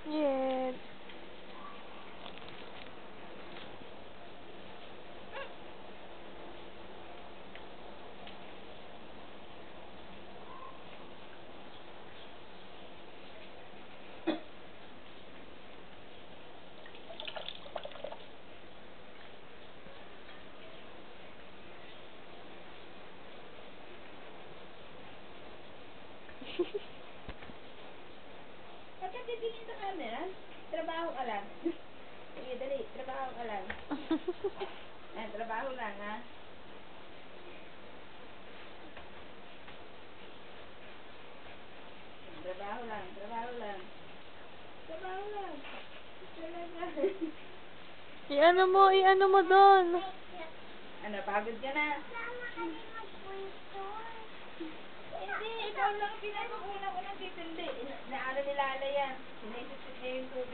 Yan. Bakit titingin sa camera? Trabaho ka lang. Sige, dali. Trabaho ka lang. Trabaho lang, ha? Trabaho lang. Trabaho lang. Trabaho lang. Talaga. I-ano mo doon. Ano, pagod ka na? Hindi, ikaw lang pinag-uulang ko ng titindi. Naano nilala yan. Sinisip-sip niya yung tubig.